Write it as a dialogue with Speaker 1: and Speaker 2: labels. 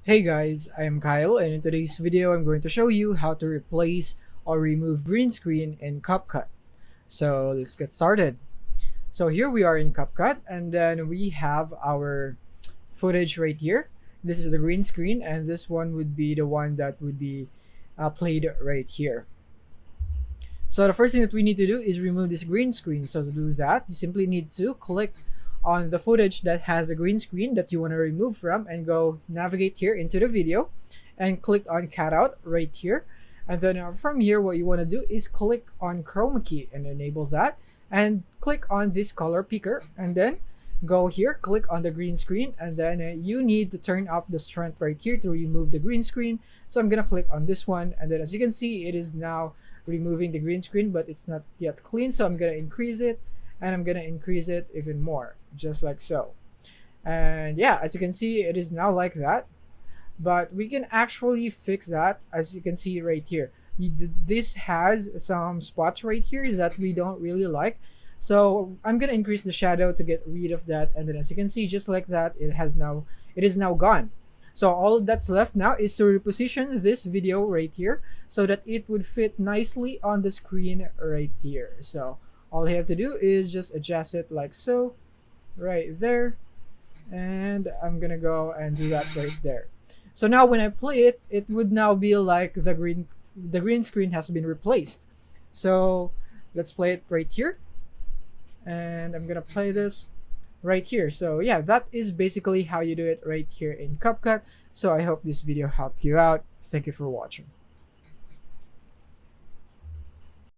Speaker 1: Hey guys, I am Kyle, and in today's video I'm going to show you how to replace or remove green screen in CapCut. So let's get started. So here we are in CapCut, and then we have our footage right here. This is the green screen, and this one would be the one that would be played right here. So the first thing that we need to do is remove this green screen. So to do that, you simply need to click on the footage that has a green screen that you want to remove from and go navigate here into the video and click on cut out right here. And then from here, what you want to do is click on chroma key and enable that, and click on this color picker, and then go here, click on the green screen, and then you need to turn up the strength right here to remove the green screen. So I'm gonna click on this one, and then as you can see, it is now removing the green screen, but it's not yet clean. So I'm gonna increase it, and I'm gonna increase it even more, just like so. And yeah, as you can see, it is now like that, but we can actually fix that. As you can see right here, this has some spots right here that we don't really like, so I'm gonna increase the shadow to get rid of that. And then as you can see, just like that, it is now gone. So all that's left now is to reposition this video right here so that it would fit nicely on the screen right here. So all you have to do is just adjust it like so, right there. And I'm gonna go and do that right there. So now when I play it, it would now be like the green screen has been replaced. So let's play it right here. And I'm gonna play this right here. So yeah, that is basically how you do it right here in CapCut. So I hope this video helped you out. Thank you for watching.